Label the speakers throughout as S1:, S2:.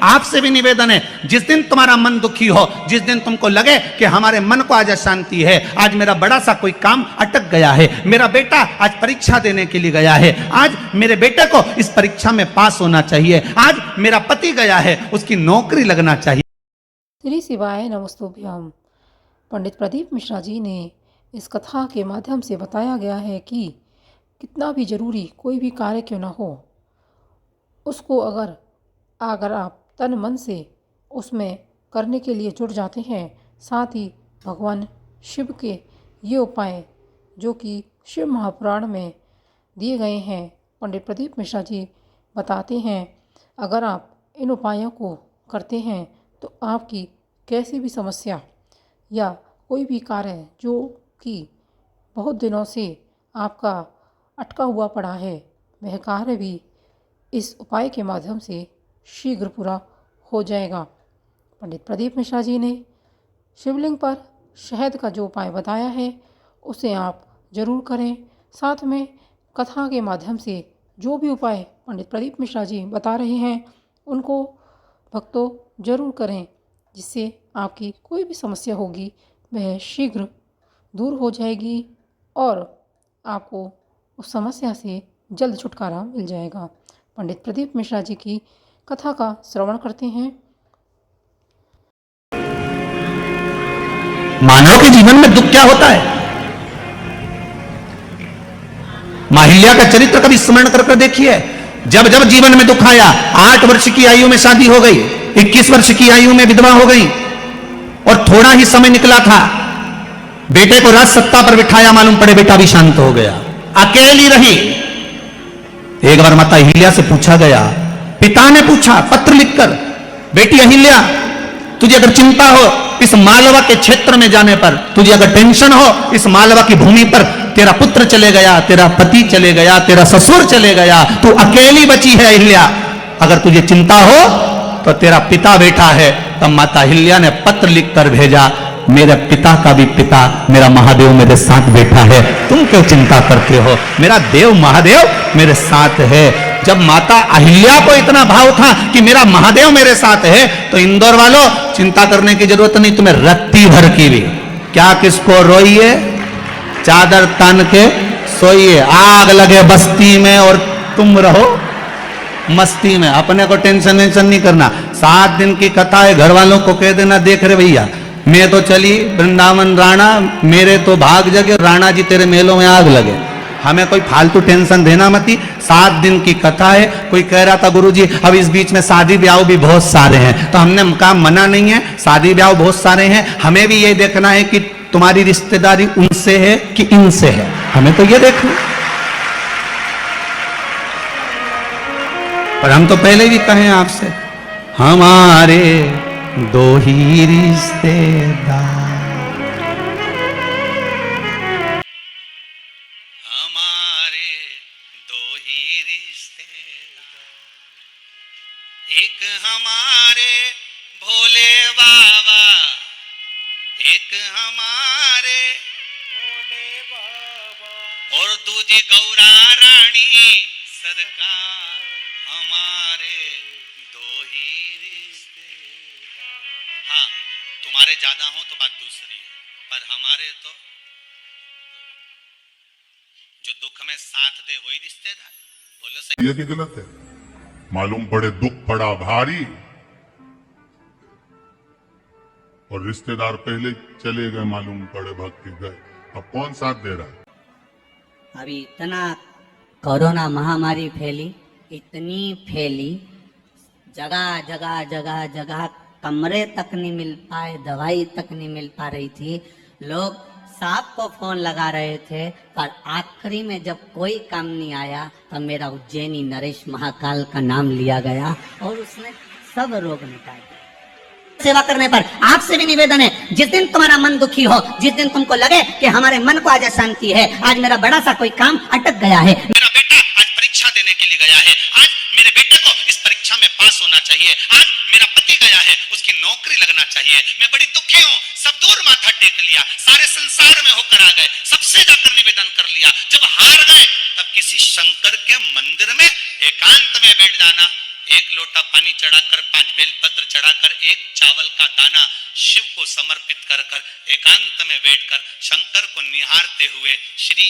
S1: आपसे भी निवेदन है, जिस दिन तुम्हारा मन दुखी हो, जिस दिन तुमको लगे कि हमारे मन को आज अशांति है, आज मेरा बड़ा सा कोई काम अटक गया है, मेरा बेटा आज परीक्षा देने के लिए गया है, आज मेरे बेटे को इस परीक्षा में पास होना चाहिए, आज मेरा पति गया है, उसकी नौकरी लगना चाहिए।
S2: श्री शिवाय नमस्तुभ्यम। पंडित प्रदीप मिश्रा जी ने इस कथा के माध्यम से बताया गया है कि कितना भी जरूरी कोई भी कार्य क्यों ना हो, उसको अगर आप तन मन से उसमें करने के लिए जुट जाते हैं, साथ ही भगवान शिव के ये उपाय जो कि शिव महापुराण में दिए गए हैं, पंडित प्रदीप मिश्रा जी बताते हैं, अगर आप इन उपायों को करते हैं तो आपकी कैसी भी समस्या या कोई भी कार्य जो कि बहुत दिनों से आपका अटका हुआ पड़ा है, वह कार्य भी इस उपाय के माध्यम से शीघ्र पूरा हो जाएगा। पंडित प्रदीप मिश्रा जी ने शिवलिंग पर शहद का जो उपाय बताया है उसे आप ज़रूर करें। साथ में कथा के माध्यम से जो भी उपाय पंडित प्रदीप मिश्रा जी बता रहे हैं उनको भक्तों ज़रूर करें, जिससे आपकी कोई भी समस्या होगी वह शीघ्र दूर हो जाएगी और आपको उस समस्या से जल्द छुटकारा मिल जाएगा। पंडित प्रदीप मिश्रा जी की कथा का श्रवण करते हैं।
S1: मानव के जीवन में दुख क्या होता है? माहिल्या का चरित्र कभी स्मरण कर देखिए। जब जब जीवन में दुख आया, 8 वर्ष की आयु में शादी हो गई, 21 वर्ष की आयु में विधवा हो गई और थोड़ा ही समय निकला था, बेटे को राज सत्ता पर बिठाया, मालूम पड़े बेटा भी शांत हो गया, अकेली रही। एक बार माता अहिल्या से पूछा गया, पिता ने पूछा पत्र लिखकर, बेटी अहिल्या तुझे अगर चिंता हो इस मालवा के क्षेत्र में जाने पर, तुझे अगर टेंशन हो इस मालवा की भूमि पर, तेरा पुत्र चले गया, तेरा पति चले गया, तेरा ससुर चले गया, तू अकेली बची है अहिल्या, अगर तुझे चिंता हो तो तेरा पिता बैठा है। तब माता अहिल्या ने पत्र लिखकर भेजा, मेरे पिता का भी पिता मेरा महादेव मेरे साथ बैठा है, तुम क्यों चिंता करते हो, मेरा देव महादेव मेरे साथ है। जब माता अहिल्या को इतना भाव था कि मेरा महादेव मेरे साथ है, तो इंदौर वालों चिंता करने की जरूरत नहीं, तुम्हें रत्ती भर की भी क्या किसको रोइए, चादर तान के सोइए, आग लगे बस्ती में और तुम रहो मस्ती में, अपने को टेंशन नहीं करना। 7 दिन की कथा है, घर वालों को कह देना, देख रहे भैया मैं तो चली वृंदावन राणा, मेरे तो भाग जगे, राणा जी तेरे मेलों में आग लगे, हमें कोई फालतू टेंशन देना मती। 7 दिन की कथा है। कोई कह रहा था गुरुजी अब इस बीच में शादी ब्याह भी बहुत सारे हैं, तो हमने कहा मना नहीं है, शादी ब्याह बहुत सारे हैं, हमें भी ये देखना है कि तुम्हारी रिश्तेदारी उनसे है कि इनसे है, हमें तो ये देखना। पर हम तो पहले भी कहें आपसे, हमारे 2 ही रिश्तेदार, हमारे 2 ही रिश्तेदार, एक हमारे भोले बाबा, एक हमारे भोले बाबा और दूजी गौरा रानी सरकार, हमारे 2 ही रिश्तेदार। हाँ, तुम्हारे ज्यादा हो तो बात दूसरी है, पर हमारे तो जो दुख में साथ दे वही रिश्तेदार। बोलो सही
S3: ये कि गलत है? मालूम पड़े दुख पड़ा भारी और रिश्तेदार पहले चले गए, मालूम पड़े भक्ति गए, अब कौन साथ दे रहा है?
S4: अभी इतना कोरोना महामारी फैली, इतनी फैली, जगह जगह जगह जगह कमरे तक नहीं मिल पाए, दवाई तक नहीं मिल पा रही थी, लोग सांप को फोन लगा रहे थे, पर आखिरी में जब कोई काम नहीं आया तब मेरा उज्जैनी नरेश महाकाल का नाम लिया गया और उसने सब रोग मिटा दिया। सेवा करने पर आपसे भी निवेदन है, जिस दिन तुम्हारा मन दुखी हो, जिस दिन तुमको लगे कि हमारे मन को आज शांति है, आज मेरा बड़ा सा कोई काम अटक गया है,
S1: मेरा बेटा आज परीक्षा देने के लिए गया है, आज मेरे बेटे को इस परीक्षा में पास होना चाहिए, आज मेरा पति गया है, उसकी नौकरी लगना चाहिए, मैं बड़ी दुखी हूँ, सब दूर माथा टेक लिया, सारे संसार में होकर आ गए, सबसे जाकर निवेदन कर लिया, जब हार गए तब किसी शंकर के मंदिर में एकांत में बैठ जाना, 1 लोटा लोटा पानी चढ़ाकर 5 बेलपत्र चढ़ाकर 1 चावल का दाना शिव को समर्पित कर कर एकांत में बैठकर शंकर को निहारते हुए श्री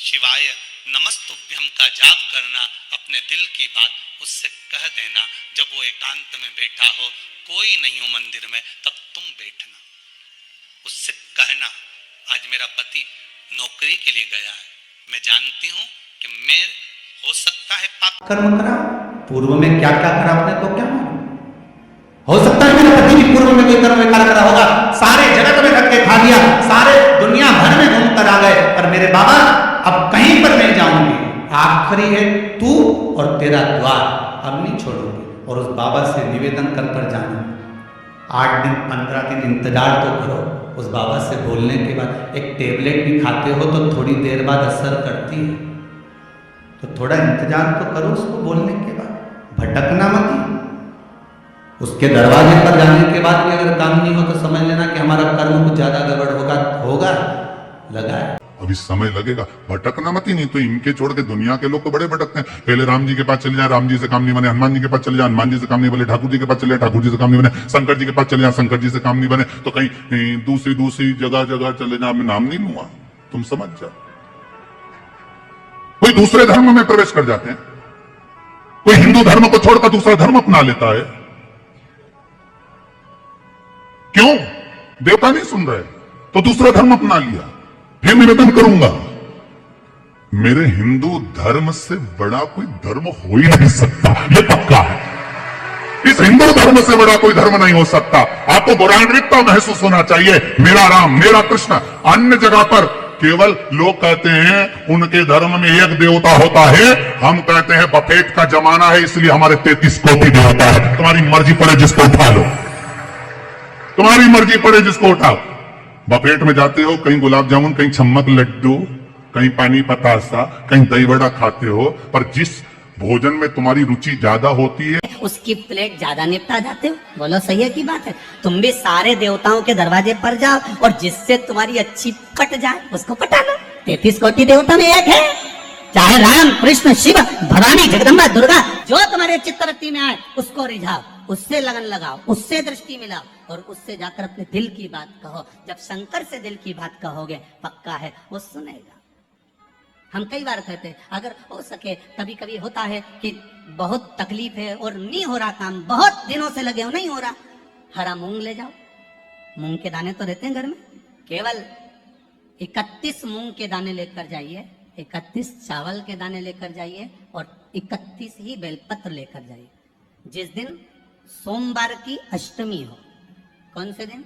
S1: शिवाय नमस्तुभ्यम का जाप करना, अपने दिल की बात उससे कह देना। जब वो एकांत में बैठा हो, कोई नहीं हो मंदिर में, तब तुम बैठना, उससे कहना आज मेरा पति नौकरी के लिए गया है, मैं जानती हूं कि मैं हो सकता है पाप कर्म करा, पूर्व में क्या क्या करा आपने तो क्या मालूम, हो सकता है मेरा पति भी पूर्व में कोई कर्म विकार करा होगा, सारे जगत में धक्के खा दिया, सारे दुनिया भर में घूम कर आ गए, पर मेरे बाबा अब कहीं पर नहीं जाऊंगी, आखिरी है तू और तेरा द्वार, अब नहीं छोड़ूंगी। और उस बाबा से निवेदन कर कर जाना, 8 दिन 15 दिन इंतजार तो करो, उस बाबा से बोलने के बाद एक टेबलेट भी खाते हो तो थोड़ी देर बाद असर करती है, तो थोड़ा इंतजार तो करो उसको बोलने के बाद, भटकना मत। उसके दरवाजे पर जाने के बाद भी अगर काम नहीं हो तो समझ लेना कि हमारा कर्म कुछ ज्यादा गड़बड़ होगा लगा है।
S3: अभी समय लगेगा, भटकना मत ही, नहीं तो इनके छोड़ के दुनिया के लोग तो बड़े भटकते हैं। पहले राम जी के पास चले जाए, राम जी से काम नहीं बने, हनुमान जी के पास चले जाए, हनुमान जी से काम नहीं बने, ठाकुर जी के पास चले जाए, ठाकुर जी से काम नहीं बने, शंकर जी के पास चले जाए, शंकर जी से काम नहीं बने, तो कहीं दूसरी जगह चले जाए, मैं नाम नहीं लूंगा, तुम समझ जाओ। कोई दूसरे धर्म में प्रवेश कर जाते हैं, कोई हिंदू धर्म को छोड़कर दूसरा धर्म अपना लेता है, क्यों? देवता नहीं सुन रहे तो दूसरा धर्म अपना लिया। फिर निवेदन करूंगा, मेरे हिंदू धर्म से बड़ा कोई धर्म हो ही नहीं सकता, ये पक्का है। इस हिंदू धर्म से बड़ा कोई धर्म नहीं हो सकता। आपको गौरवान्वितता महसूस होना चाहिए, मेरा राम मेरा कृष्ण। अन्य जगह पर केवल लोग कहते हैं उनके धर्म में एक देवता होता है, हम कहते हैं बफेट का जमाना है इसलिए हमारे 33 कोटि देवता है। तुम्हारी मर्जी पड़े जिसको उठा लो, तुम्हारी मर्जी पड़े जिसको उठाओ। बफेट में जाते हो, कहीं गुलाब जामुन, कहीं छम्मक लड्डू, कहीं पानी पतासा, कहीं दही बड़ा खाते हो, पर जिस भोजन में तुम्हारी रुचि ज्यादा होती है
S4: उसकी प्लेट ज्यादा निपटा जाते हो। बोलो सही है की बात है? तुम भी सारे देवताओं के दरवाजे पर जाओ और जिससे तुम्हारी अच्छी पट जाए उसको पटा लो। 33 कोटि देवता में एक है, चाहे राम कृष्ण शिव भवानी जगदम्बा दुर्गा, जो तुम्हारे चित्तवृत्ति में आए उसको रिझाओ, उससे लगन लगाओ, उससे दृष्टि मिलाओ और उससे जाकर अपने दिल की बात कहो। जब शंकर से दिल की बात कहोगे, पक्का है वो सुनेगा। हम कई बार कहते हैं अगर हो सके, कभी कभी होता है कि बहुत तकलीफ है और नहीं हो रहा काम, बहुत दिनों से लगे हो नहीं हो रहा, हरा मूंग ले जाओ। मूंग के दाने तो रहते हैं घर में, केवल 31 मूंग के दाने लेकर जाइए, 31 चावल के दाने लेकर जाइए और 31 ही बेलपत्र लेकर जाइए। जिस दिन सोमवार की अष्टमी हो, कौन से दिन?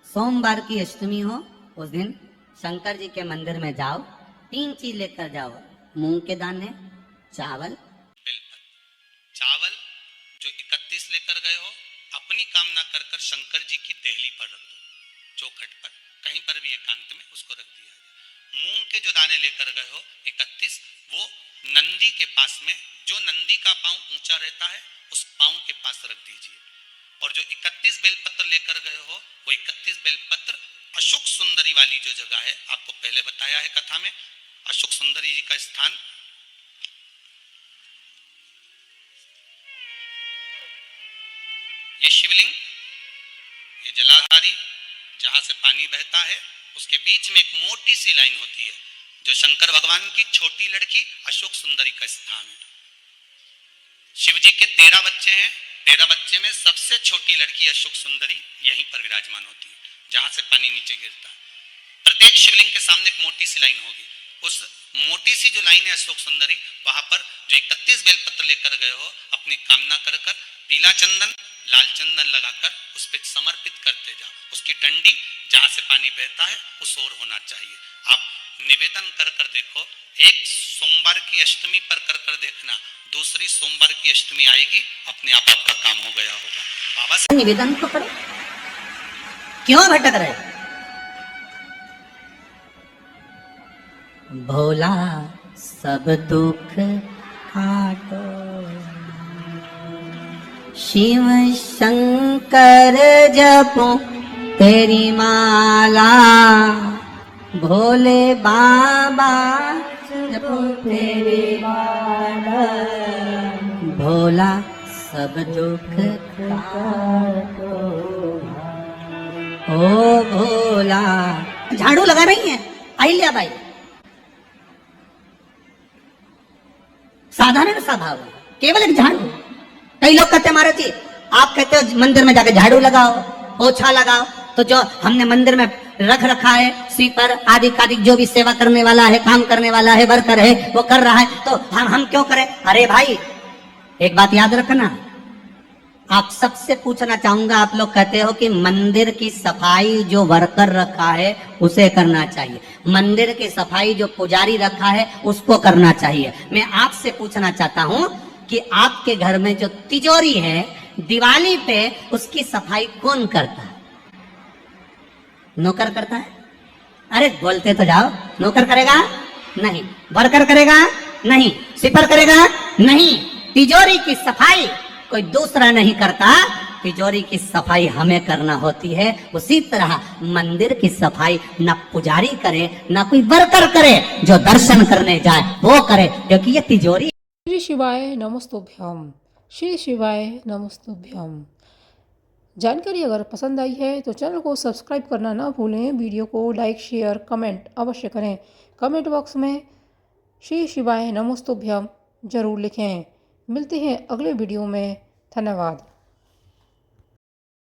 S4: सोमवार की अष्टमी हो, उस दिन शंकर जी के मंदिर में जाओ, 3 चीज लेकर जाओ, मूंग के दाने, चावल,
S1: बेलपत्र। चावल जो 31 लेकर गए हो, अपनी कामना कर कर शंकर जी की देहली पर रख दो, चौखट पर, कहीं पर भी एकांत में उसको रख दिया जाए। मूंग के जो दाने लेकर गए हो 31, वो नंदी के पास में, जो नंदी का पांव ऊंचा रहता है उस पांव के पास रख दीजिए। और जो 31 बेलपत्र लेकर गए हो, वो 31 बेलपत्र अशोक सुंदरी वाली जो जगह है, आपको पहले बताया है कथा में, अशोक सुंदरी जी का स्थान, ये शिवलिंग, ये जलाधारी जहां से पानी बहता है, उसके बीच में एक मोटी सी लाइन होती है, जो शंकर भगवान की छोटी लड़की अशोक सुंदरी का स्थान है। शिव जी के 13 बच्चे हैं, 13 बच्चे में सबसे छोटी लड़की अशोक सुंदरी यहीं पर विराजमान होती है, जहां से पानी नीचे गिरता है। प्रत्येक शिवलिंग के सामने एक मोटी सी लाइन होगी, उस मोटी सी जो लाइन है अशोक सुंदरी, वहां पर जो 31 बेलपत्र लेकर गए हो, अपनी कामना कर कर पीला चंदन लाल चंदन लगाकर उस पर समर्पित करते जाओ। उसकी डंडी जहां से पानी बहता है उस ओर होना चाहिए। आप निवेदन कर कर देखो, एक सोमवार की अष्टमी पर कर कर देखना, दूसरी सोमवार की अष्टमी आएगी, अपने आप आपका काम हो गया होगा। बाबा से
S4: निवेदन तो करो, क्यों भटक रहे? भोला सब दुख काटो, शिव शंकर जपो तेरी माला, भोले बाबा जपो तेरी माला, भोला सब दुख काटो। ओ भोला। झाड़ू लगा रही है अहिल्या बाई, साधारण सा भाव है, केवल एक झाड़ू। कई लोग कहते हमारे जी, आप कहते हो मंदिर में जाके झाड़ू लगाओ, पोछा लगाओ, तो जो हमने मंदिर में रख रखा है स्वीपर आदि कादि, जो भी सेवा करने वाला है, काम करने वाला है, वर्कर है, वो कर रहा है, तो हम क्यों करें? अरे भाई एक बात याद रखना, आप सबसे पूछना चाहूंगा, आप लोग कहते हो कि मंदिर की सफाई जो वर्कर रखा है उसे करना चाहिए, मंदिर की सफाई जो पुजारी रखा है उसको करना चाहिए। मैं आपसे पूछना चाहता हूं कि आपके घर में जो तिजोरी है, दिवाली पे उसकी सफाई कौन करता है? नौकर करता है? अरे बोलते तो जाओ। नौकर करेगा? नहीं। वर्कर करेगा? नहीं। स्वीपर करेगा? नहीं। तिजोरी की सफाई कोई दूसरा नहीं करता, तिजोरी की सफाई हमें करना होती है। उसी तरह मंदिर की सफाई न पुजारी करे न कोई वर्कर करे, जो दर्शन करने जाए वो करे, क्योंकि ये तिजोरी।
S2: श्री शिवाय नमस्तुभ्यम। श्री शिवाय नमस्तुभ्यम। जानकारी अगर पसंद आई है तो चैनल को सब्सक्राइब करना ना भूलें, वीडियो को लाइक शेयर कमेंट अवश्य करें, कमेंट बॉक्स में श्री शिवाय नमस्तुभ्यम जरूर लिखें। मिलते हैं अगले वीडियो में। धन्यवाद।